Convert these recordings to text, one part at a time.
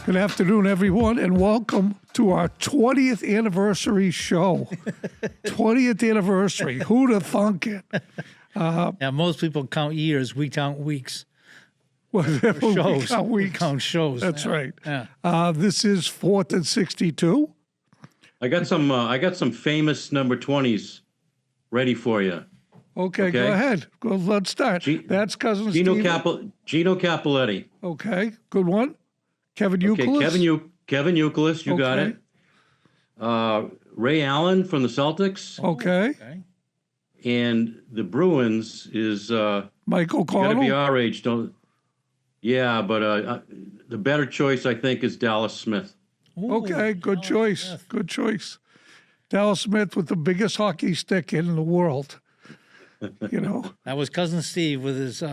Good afternoon, everyone, and welcome to our 20th anniversary show. 20th anniversary. Who'd have thunk it? Yeah, most people count years. We count weeks. Shows. We count shows. That's right. Yeah. This is 4th and 62. I got some famous number 20s ready for you. Okay, go ahead. Let's start. That's Cousin Gino Steven. Gino Capoletti. Okay, good one. Kevin Okay, Youkilis. Kevin Youkilis, you got Okay. it. Ray Allen from the Celtics. Okay. Okay. And the Bruins is Mike got to be O'Connell. our age, don't? Yeah, but the better choice I think is Dallas Smith. Ooh, Okay, good Dallas choice. Smith. Good choice. Dallas Smith with the biggest hockey stick in the world. You know. That was Cousin Steve with his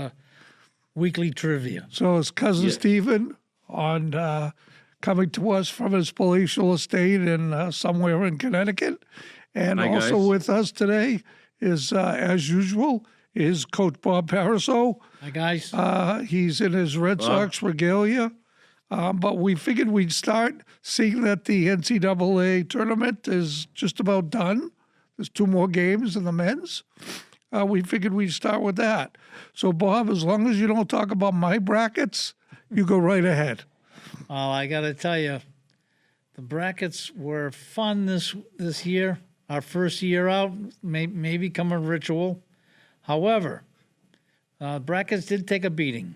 weekly trivia. So it's Cousin Yeah. Steven on coming to us from his palatial estate in somewhere in Connecticut. And Hi, also guys. with us today is, as usual, is Coach Bob Paraso. Hi, guys. He's in his Red Sox regalia. But we figured we'd start, seeing that the NCAA tournament is just about done. There's 2 more games in the men's. We figured we'd start with that. So, Bob, as long as you don't talk about my brackets, you go right ahead. Oh, I got to tell you, the brackets were fun this year. Our first year out may become a ritual. However, brackets did take a beating.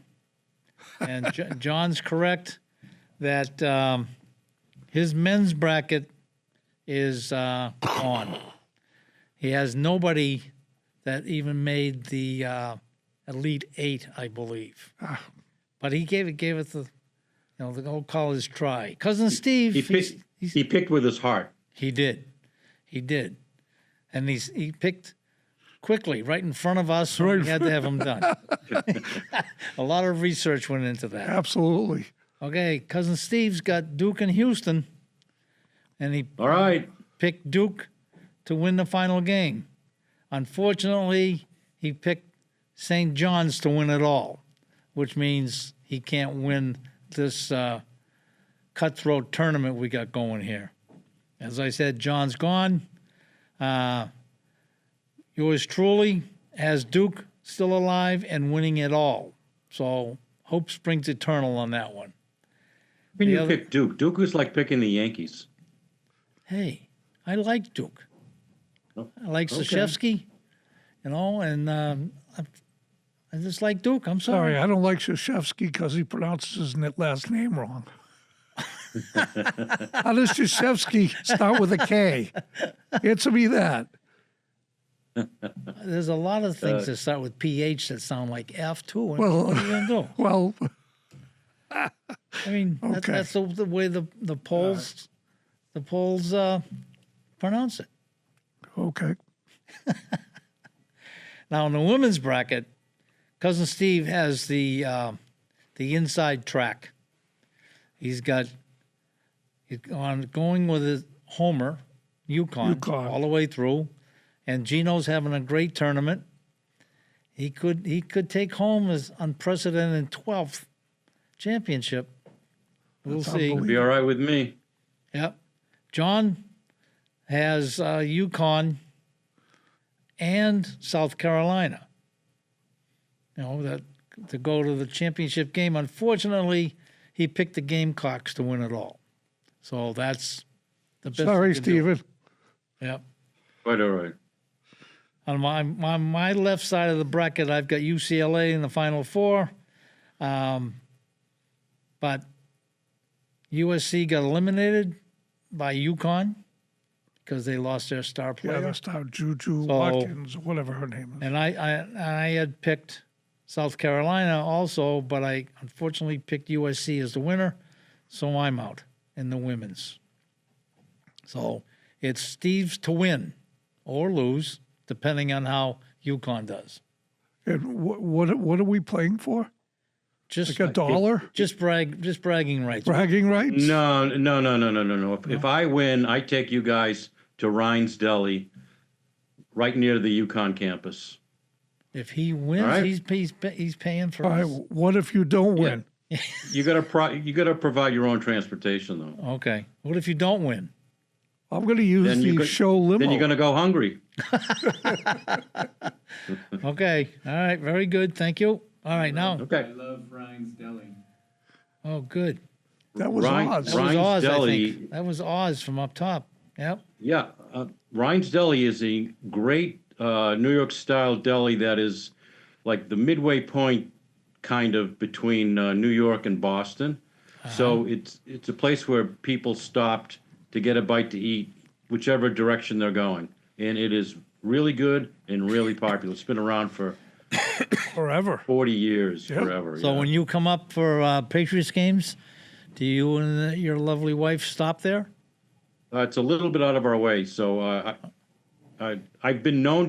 And John's correct that his men's bracket is on. He has nobody that even made the Elite 8, I believe. But he gave it the whole college try. Cousin Steve, He picked with his heart. he did, and he picked quickly right in front of us. So we had to have him done. A lot of research went into that. Absolutely. Okay, Cousin Steve's got Duke and Houston, and he All right. picked Duke to win the final game. Unfortunately, he picked St. John's to win it all, which means he can't win this cutthroat tournament we got going here. As I said, John's gone. Yours truly has Duke still alive and winning it all. So hope springs eternal on that one. When you other- pick Duke, Duke was like picking the Yankees. Hey, I like Duke. Oh, I like okay. Krzyzewski, and I just like Duke. I'm sorry. Sorry, I don't like Krzyzewski because he pronounces his last name wrong. How does Krzyzewski start with a K? Answer me that. There's a lot of things that start with PH that sound like F too. And Well- what are you gonna do? Well, I mean, Okay. that's the way the polls pronounce it. okay. Now in the women's bracket, Cousin Steve has the inside track. He's going with his Homer, UConn, all the way through, and Gino's having a great tournament. He could take home his unprecedented 12th championship. We'll That's see. unbelievable. Be all right with me. Yep. John has UConn and South Carolina. That to go to the championship game. Unfortunately, he picked the Gamecocks to win it all. So that's the best. Sorry, he could do. Steven. Yep. Quite all right. On my left side of the bracket, I've got UCLA in the Final Four, but USC got eliminated by UConn because they lost their star Yeah, player. that's how Juju So- Watkins, whatever her name is. And I had picked South Carolina also, but I unfortunately picked USC as the winner, so I'm out in the women's. So it's Steve's to win or lose, depending on how UConn does. And what are we playing for? Just Like a dollar? just bragging rights. Bragging rights? No. If I win, I take you guys to Rhines Deli, right near the UConn campus. If he wins, All right. he's paying for All right, us. what if you don't win? You gotta provide your own transportation though. Okay. What if you don't win? I'm going to use Then you the could- show limo. Then you're gonna go hungry. Okay. All right. Very good. Thank you. All right. Now. Okay. I love Ryan's Deli. Oh, good. That was Ryan- Oz. That was Ryan's Oz, I Deli- think. That was Oz from up top. Yep. Yeah, Ryan's Deli is a great New York style deli that is like the midway point kind of between New York and Boston. So it's a place where people stopped to get a bite to eat, whichever direction they're going, and it is really good and really popular. It's been around for Forever. 40 years, Yep. forever. So yeah. when you come up for Patriots games, do you and your lovely wife stop there? It's a little bit out of our way, so I've been known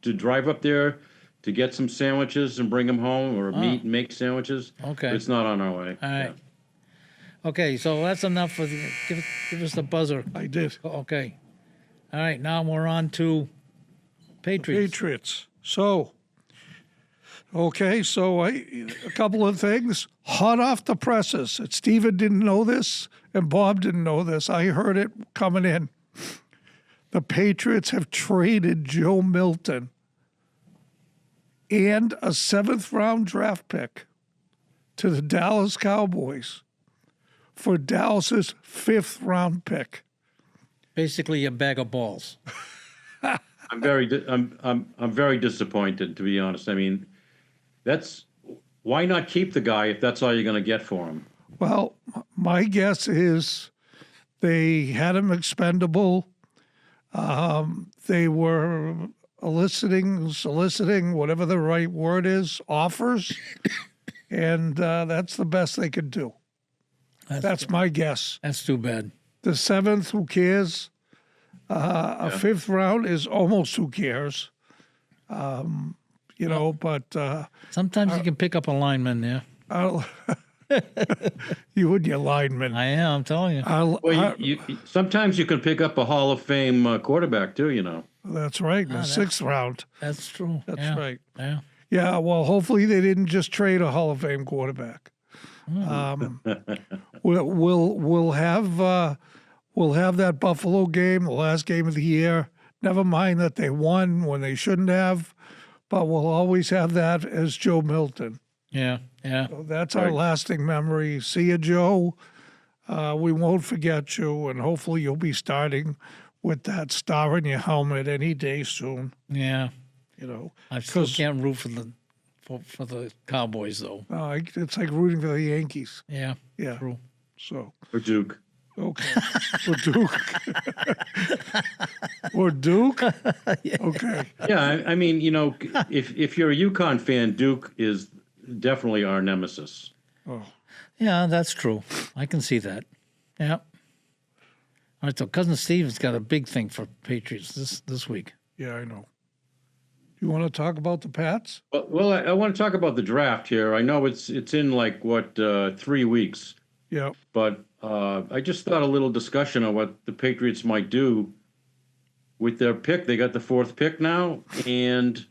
to drive up there to get some sandwiches and bring them home, or meat and make sandwiches. Okay. But it's not on our way. All right. Okay, so that's enough for the. Give us the buzzer. I did. Okay. All right, now we're on to Patriots. Patriots. So, okay, so a couple of things hot off the presses. And Steven didn't know this, and Bob didn't know this. I heard it coming in. The Patriots have traded Joe Milton and a 7th-round draft pick to the Dallas Cowboys for Dallas's 5th-round pick. Basically, a bag of balls. I'm very disappointed, to be honest. I mean, why not keep the guy if that's all you're going to get for him? Well, my guess is they had him expendable. They were soliciting, whatever the right word is, offers, and that's the best they could do. That's my guess. That's too bad. The 7th, who cares? A 5th round is almost who cares. But Sometimes you can pick up a lineman there. I'll you and your lineman. I am. I'm telling you. Well, you sometimes you can pick up a Hall of Fame quarterback too. You know. That's right. In the 6th round. That's true. That's Yeah. right. Yeah. Yeah, well, hopefully they didn't just trade a Hall of Fame quarterback. We'll have that Buffalo game, the last game of the year. Never mind that they won when they shouldn't have, but we'll always have that as Joe Milton. Yeah. Yeah. So that's our lasting memory. See you, Joe. We won't forget you, and hopefully you'll be starting with that star in your helmet any day soon. Yeah. I still 'Cause- can't root for the Cowboys though. It's like rooting for the Yankees. Yeah. Yeah. True. So. Or Duke. Okay. Or Duke. Or Duke? Okay. Yeah, I mean, if you're a UConn fan, Duke is definitely our nemesis. Oh, Yeah, that's true. I can see that. Yeah. All right, so Cousin Steven's got a big thing for Patriots this week. yeah, I know. You want to talk about the Pats? Well, I want to talk about the draft here. I know it's in 3 weeks, Yeah. but I just thought a little discussion on what the Patriots might do with their pick. They got the 4th pick now, and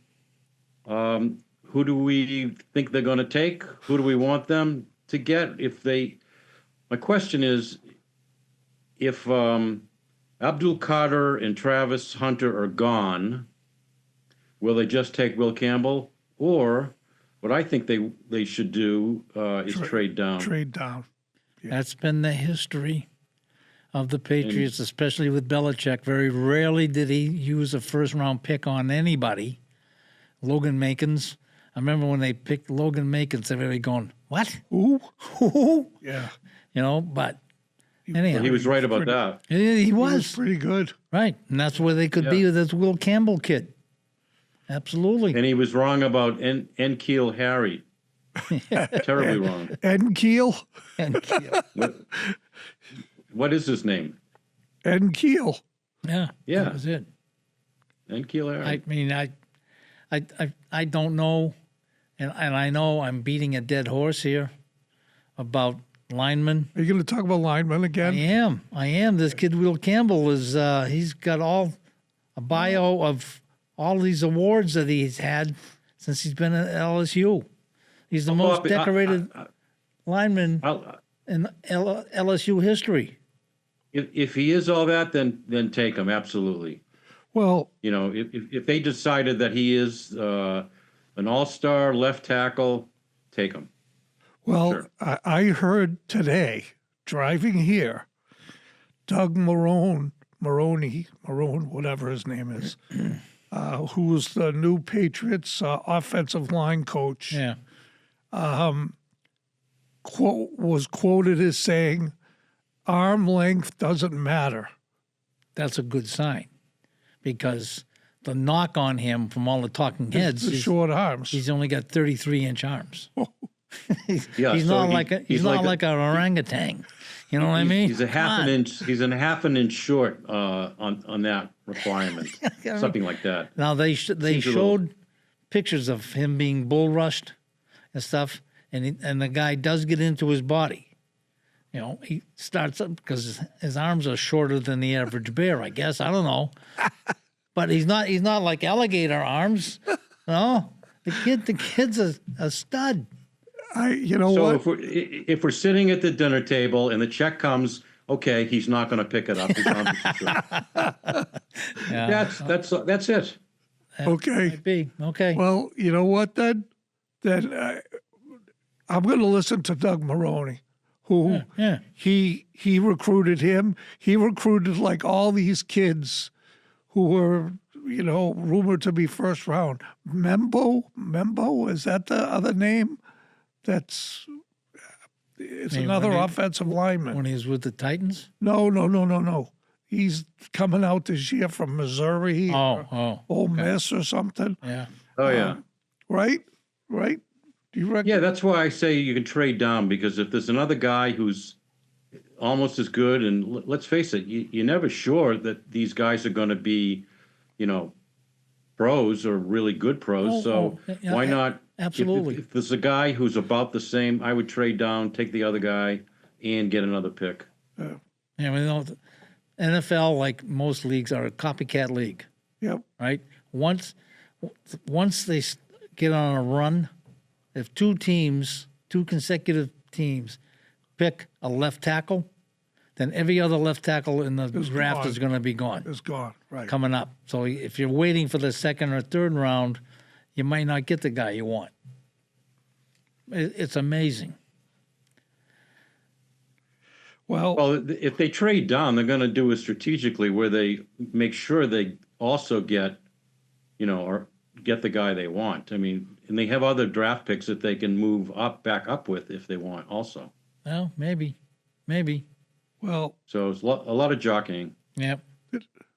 who do we think they're going to take? Who do we want them to get? My question is, if Abdul Carter and Travis Hunter are gone, will they just take Will Campbell? Or what I think they should do is trade down. Trade down. That's been the history of the Patriots, especially with Belichick. Very rarely did he use a first-round pick on anybody. Logan Makins. I remember when they picked Logan Makins, everybody going, what? Ooh. Who? Yeah. But anyhow. He was right about that. He He was was. pretty good. Right. And that's where they could be with this Will Campbell kid. Absolutely. And he was wrong about Enkeel Harry. Terribly wrong. Ed Keel. And, What is his name? Ed Keel. yeah. Yeah. That was it. Enkeel Harry. I mean, I don't know, and I know I'm beating a dead horse here about linemen. Are you going to talk about linemen again? I am. This kid Will Campbell is he's got a bio of all these awards that he's had since he's been at LSU. He's the most Bob, decorated lineman in LSU history. If he is all that, then take him, absolutely. Well, You know, if they decided that he is an all-star left tackle, take him. well, Sure. I heard today driving here, Doug Marone, whatever his name is, who's the new Patriots offensive line coach, Yeah. was quoted as saying, "Arm length doesn't matter." That's a good sign, because the knock on him from all the talking heads The is short arms. he's only got 33-inch arms. Yeah, He's so not like he's not like an orangutan. You know what I mean? He's a half Come an on. inch. He's a half an inch short on that requirement, something like that. Now they Seems a little- showed pictures of him being bull rushed and stuff, and the guy does get into his body. You know, he starts up because his arms are shorter than the average bear, I guess. I don't know, but he's not like alligator arms. No, the kid's a stud. You know So what? if we're sitting at the dinner table and the check comes, okay, he's not going to pick it up. His arms are short. Yeah, That's it. Okay. might be okay. Well, you know what then? Then I'm going to listen to Doug Maroney, who yeah. he recruited him. He recruited like all these kids who were, rumored to be first round. Membo, is that the other name? It's Maybe another when he- offensive lineman. When he was with the Titans. No. He's coming out this year from Missouri or Oh, Ole Miss or something, yeah. Oh yeah. right? Right? Do you reckon? Yeah, that's why I say you can trade down, because if there's another guy who's almost as good, and let's face it, you're never sure that these guys are going to be, pros or really good pros. Yeah, Why not? Absolutely. If there's a guy who's about the same, I would trade down, take the other guy, and get another pick. Yeah, the NFL, like most leagues, are a copycat league, Yep. right? Once they get on a run, if two consecutive teams, pick a left tackle, then every other left tackle in the draft gone. is going to be gone It's gone. Right. coming up. So if you're waiting for the second or third round, you might not get the guy you want. It's amazing. Well, If they trade down, they're going to do it strategically, where they make sure they also get, or get the guy they want. I mean, and they have other draft picks that they can move back up with if they want also. Well, maybe. well, So it's a lot of jockeying. Yep.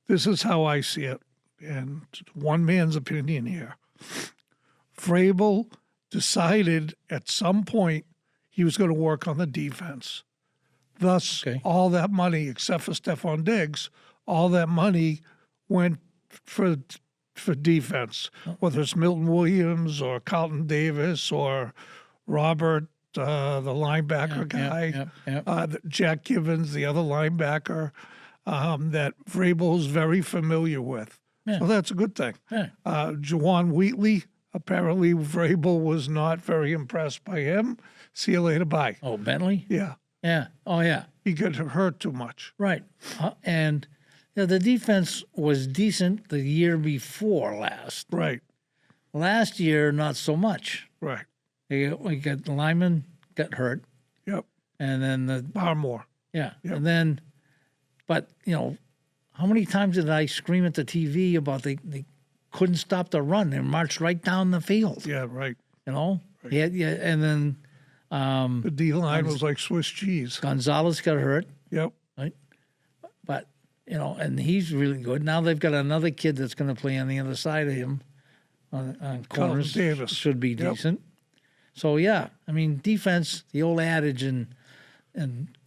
this is how I see it, and one man's opinion here. Vrabel decided at some point he was going to work on the defense. Thus, Okay. all that money, except for Stephon Diggs, all that money went for defense, whether it's Milton Williams or Carlton Davis or Robert, the linebacker guy, Jack Givens, the other linebacker, that Vrabel's very familiar with. Yeah. So that's a good thing. Yeah. Juwan Wheatley, apparently Vrabel was not very impressed by him. See you later, bye. Oh, Bentley? Yeah, Yeah. Oh, yeah. he got hurt too much. Right. And the defense was decent the year before last. Right, Last year, not so much. right. We got the lineman got hurt, Yep, and then Barmore. Yep. Yep. But how many times did I scream at the TV about they couldn't stop the run? They marched right down the field. Yeah, right. Yeah, and then The D line was like Swiss cheese. Gonzalez got hurt. Yep. Right? But, and he's really good. Now they've got another kid that's going to play on the other side of him on corners. Davis. Should be Yep. decent. So, yeah, I mean, defense, the old adage in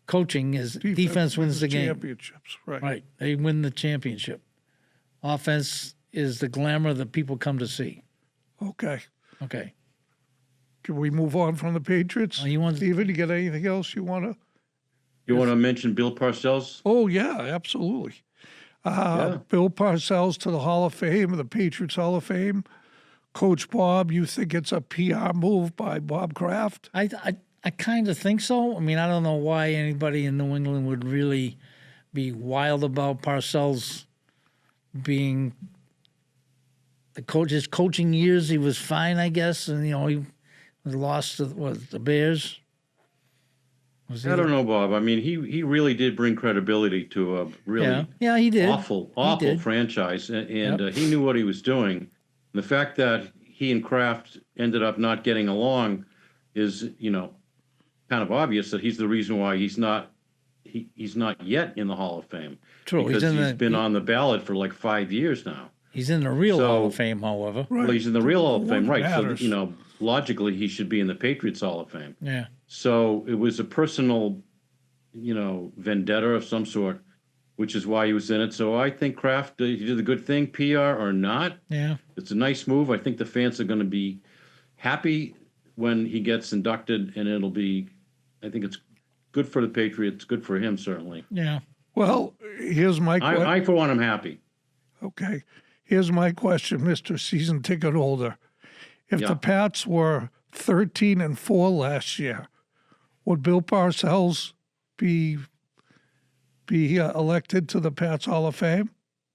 coaching is defense wins the game. Championships, right. Right. They win the championship. Offense is the glamour that people come to see. Okay. Okay. Can we move on from the Patriots? You want- Steven, you got anything else you want to? You want to mention Bill Parcells? Oh, yeah, absolutely. Bill Parcells to the Hall of Fame, the Patriots Hall of Fame. Coach Bob, you think it's a PR move by Bob Kraft? I I kind of think so. I mean, I don't know why anybody in New England would really be wild about Parcells being the coach. His coaching years, he was fine, I guess, and he was lost to the Bears. I don't know, Bob. I mean, he really did bring credibility to a really yeah, he did. awful did. franchise, and he knew what he was doing. And the fact that he and Kraft ended up not getting along is, kind of obvious that he's the reason why he's not yet in the Hall of Fame. True, because he's been on the ballot for like 5 years now. He's in the real Hall of Fame, however. Well, he's in the real Hall of Fame, right? Matters. So logically, he should be in the Patriots Hall of Fame. Yeah. So it was a personal, vendetta of some sort, which is why he was in it. So I think Kraft, he did a good thing, PR or not. Yeah. It's a nice move. I think the fans are going to be happy when he gets inducted, and I think it's good for the Patriots, good for him, certainly. Yeah. Well, here's my question. I, for one, am happy. Okay. Here's my question, Mr. Season Ticket Holder. If the Pats were 13-4 last year, would Bill Parcells be elected to the Pats Hall of Fame?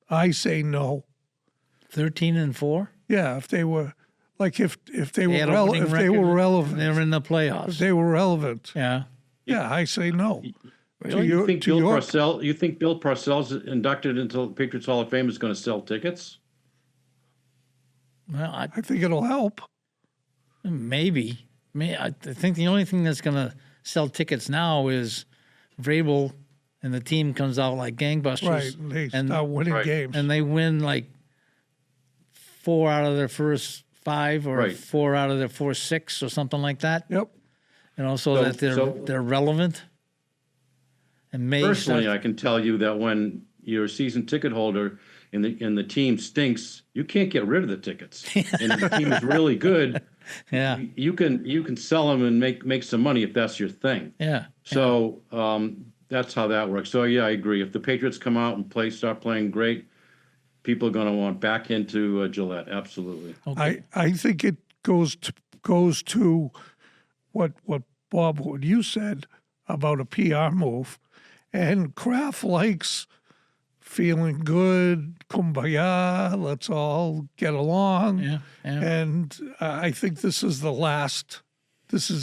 I say no. 13-4. Yeah, if they were if they They had were a winning if they record. were relevant, They were in the if playoffs. they were relevant. Yeah. Yeah, I say no. Really? You think Bill Parcells inducted into the Patriots Hall of Fame is going to sell tickets? Well, I think it'll help. maybe. I think the only thing that's going to sell tickets now is Vrabel and the team comes out like gangbusters. Right. They start winning games. And they win like 4 out of their first 5 or 4 out of their first 6 or something like that. Yep. So that they're relevant. And Personally, I can tell you that when you're a season ticket holder and the team stinks, you can't get rid of the tickets. And if the team is really good, you can sell them and make some money if that's your thing. Yeah. So that's how that works. So yeah, I agree. If the Patriots come out and start playing great, people are going to want back into Gillette. Absolutely. Okay. I think it goes to what Bob, what you said about a PR move, and Kraft likes feeling good, kumbaya, let's all get along. Yeah. And I think this is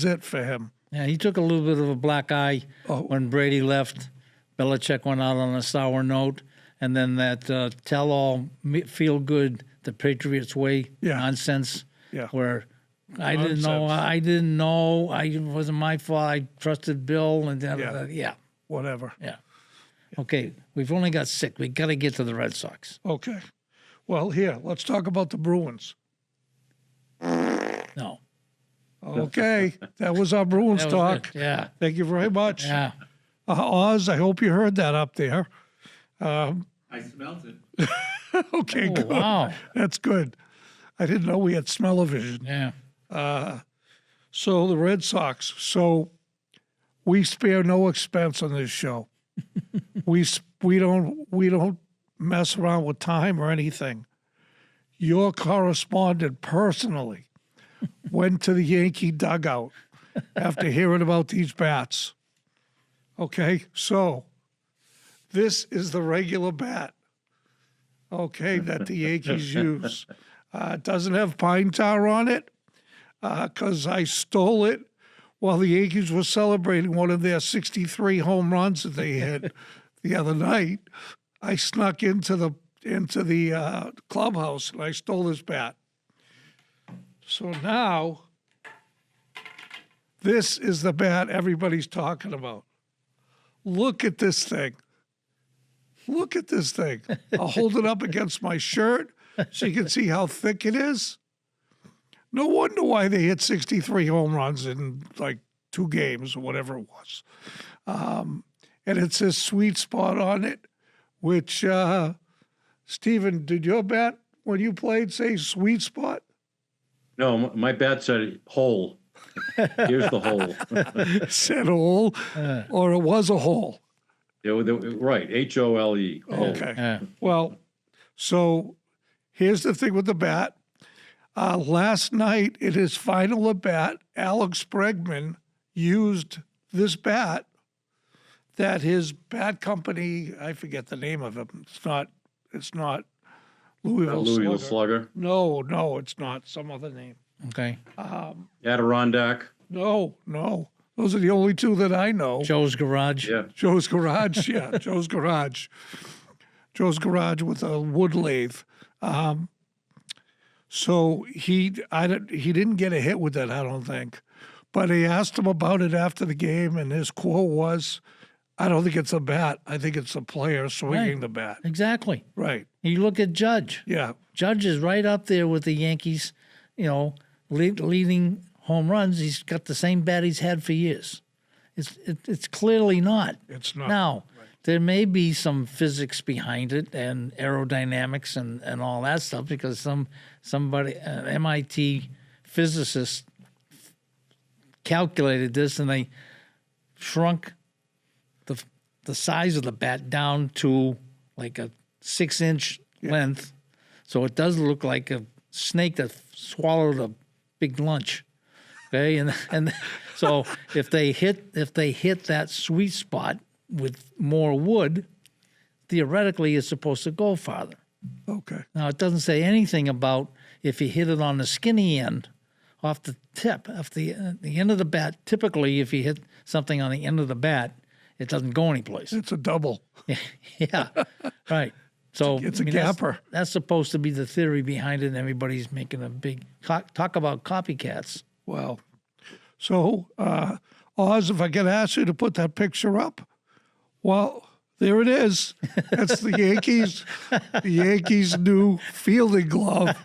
it for him. Yeah, he took a little bit of a black eye when Brady left. Belichick went out on a sour note. And then that tell-all feel-good, the Patriots way nonsense, where I didn't know, it wasn't my fault, I trusted Bill, and Whatever. Yeah. Okay, we've only got 6. We got to get to the Red Sox. Okay. Well, here, let's talk about the Bruins. No. Okay, that was our Bruins That was talk. it. Yeah. Thank you very much. Yeah. Oz, I hope you heard that up there. I smelled it. Okay, good. Wow. That's good. I didn't know we had smell-o-vision. Yeah. So the Red Sox. So we spare no expense on this show. we don't mess around with time or anything. Your correspondent personally went to the Yankee dugout after hearing about these bats. Okay, so this is the regular bat. Okay, that the Yankees use. It doesn't have pine tar on it because I stole it while the Yankees were celebrating one of their 63 home runs that they hit the other night. I snuck into the clubhouse and I stole this bat. So now, this is the bat everybody's talking about. Look at this thing. Look at this thing. I'll hold it up against my shirt so you can see how thick it is. No wonder why they hit 63 home runs in like 2 games or whatever it was. And it says sweet spot on it, which, Steven, did your bat when you played say sweet spot? No, my bat said hole. Here's the hole. It said hole, or it was a hole. Right, HOLE. Okay. Well, so here's the thing with the bat. Last night, in his final at bat, Alex Bregman used this bat that his bat company, I forget the name of it. It's not Louisville, Louisville Slugger. Slugger, No, it's not. Some other name. Okay. Adirondack. No. Those are the only two that I know. Joe's Garage. Yeah. Joe's Garage, yeah, Joe's Garage. Joe's Garage with a wood lathe. So he didn't get a hit with that, I don't think. But he asked him about it after the game, and his quote was, "I don't think it's a bat. I think it's a player swinging Right. the bat." Exactly. Right. You look at Judge. Yeah. Judge is right up there with the Yankees, leading home runs. He's got the same bat he's had for years. It's clearly not. It's not. Now, there may be some physics behind it and aerodynamics and all that stuff because somebody, an MIT physicist, calculated this and they shrunk the size of the bat down to like a 6-inch length, so it does look like a snake that swallowed a big lunch. Okay, and so if they hit that sweet spot with more wood, theoretically it's supposed to go farther. Okay. Now it doesn't say anything about if you hit it on the skinny end, off the tip, off the end of the bat. Typically, if you hit something on the end of the bat, it doesn't go anyplace. It's a double. Yeah, right. So It's a that's- gapper. That's supposed to be the theory behind it. And everybody's making a big talk about copycats. Wow. So, Oz, if I could ask you to put that picture up. Well, there it is. That's the Yankees' new fielding glove.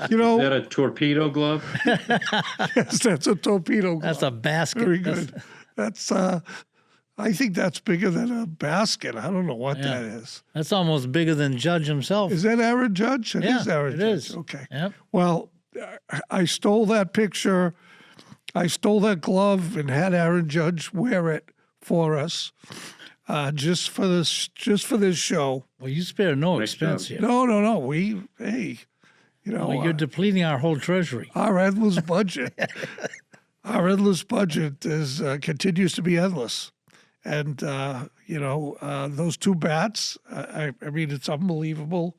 You know, Is that a torpedo glove? yes, that's a torpedo glove. That's a basket. Very That's- good. That's, I think that's bigger than a basket. I don't know what that is. That's almost bigger than Judge himself. Is that Aaron Judge? It Yeah, is Aaron it Judge. is. Okay. Yep. Well, I stole that picture. I stole that glove and had Aaron Judge wear it for us, just for this show. Well, you spare no Nice expense job. here. No. Well, you're depleting our whole treasury. Our endless budget. Our endless budget is continues to be endless, and those two bats. I mean, it's unbelievable.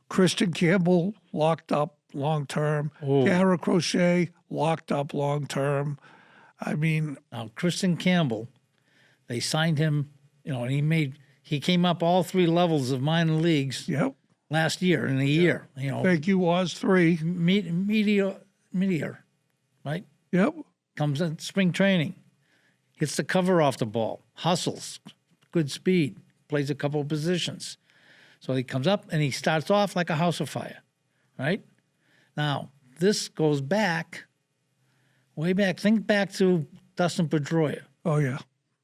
Christian Campbell locked up long term. Oh. Gara Crochet locked up long term. I mean, Now, Kristen Campbell, they signed him, and he came up all 3 levels of minor leagues yep. last year in a year. Thank you, Oz 3. Meteor, right? Yep. Comes in spring training, hits the cover off the ball, hustles, good speed, plays a couple of positions. So he comes up and he starts off like a house of fire, right? Now, this goes back, way back. Think back to Dustin Pedroia, Oh yeah.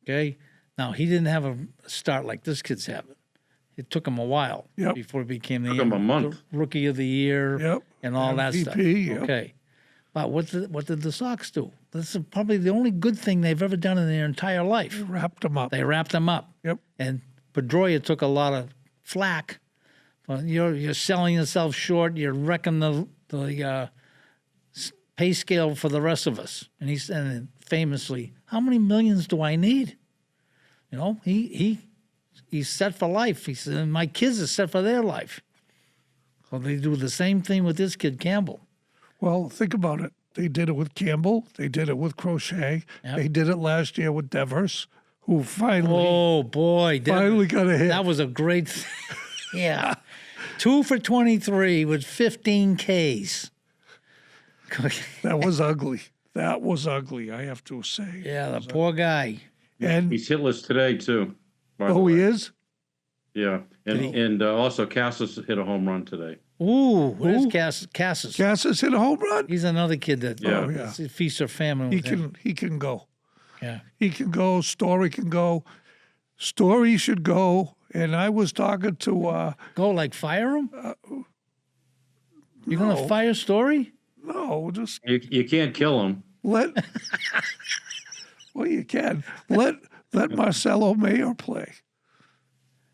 okay? Now, he didn't have a start like this kid's having. It took him a while Yep. before he became the Took him a month. Rookie of the Year Yep. and all that stuff. MVP, yep. Okay. But what did the Sox do? This is probably the only good thing they've ever done in their entire life. Wrapped him up. They wrapped him up. Yep. And Pedroia took a lot of flack. Well, you're selling yourself short. You're wrecking the pay scale for the rest of us. And he said famously, "How many millions do I need?" He's set for life. He said, "My kids are set for their life." So they do the same thing with this kid Campbell. Well, think about it. They did it with Campbell. They did it with Crochet. Yep. They did it last year with Devers, who finally Oh boy, finally got a hit. that was a great. Yeah, 2 for 23 with 15 Ks. That was ugly. That was ugly, I have to say. Yeah, the poor guy. And He's hitless today too. by the oh, he way. is? Yeah, and also Cassis hit a home run today. Ooh, where's Who? Cassis? Cassis hit a home run? He's another kid that Yeah. Oh, yeah. feasts our family He with him. can go. Yeah. He can go. Story can go. Story should go. And I was talking to Go like fire him? You're no. gonna fire Story? no, just You can't kill him. let well you can. Let Marcelo Mayer play.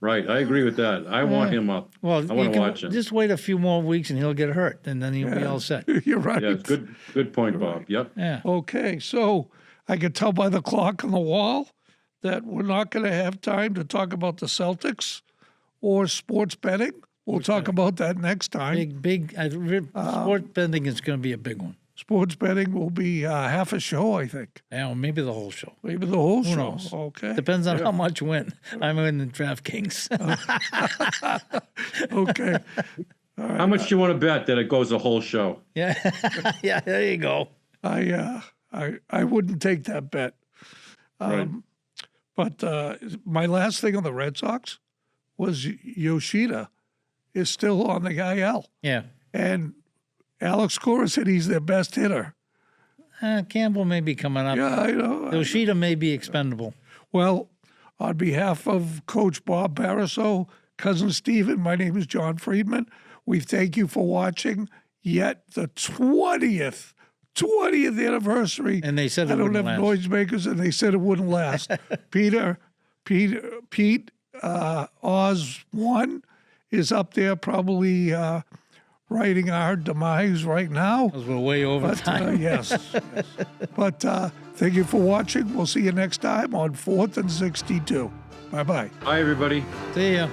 Right, I agree with that. I want him up. Well, I want to watch him. just wait a few more weeks and he'll get hurt, and then he'll be all set. You're right. Yeah, good point, Bob. Yep. Yeah. Okay, so I can tell by the clock on the wall that we're not going to have time to talk about the Celtics or sports betting. We'll talk about that next time. Big. Sport betting is going to be a big one. Sports betting will be half a show, I think. Yeah, or maybe the whole show. Maybe the whole show. knows? Okay. Depends on how much win. I'm in the DraftKings. Okay. How much do you want to bet that it goes the whole show? Yeah, yeah. There you go. I wouldn't take that bet. Right. But my last thing on the Red Sox was Yoshida is still on the IL. Yeah. And Alex Cora said he's their best hitter. Campbell may be coming up. Yeah, I know. Yoshida may be expendable. Well, on behalf of Coach Bob Bariso, Cousin Steven, my name is John Friedman. We thank you for watching yet the 20th anniversary. And they said it I don't wouldn't have last. noisemakers, and they said it wouldn't last. Pete Oz 1 is up there probably writing our demise right now. Because we're way over But time. yes. But thank you for watching. We'll see you next time on 4th and 62. Bye-bye. Bye, everybody. See ya.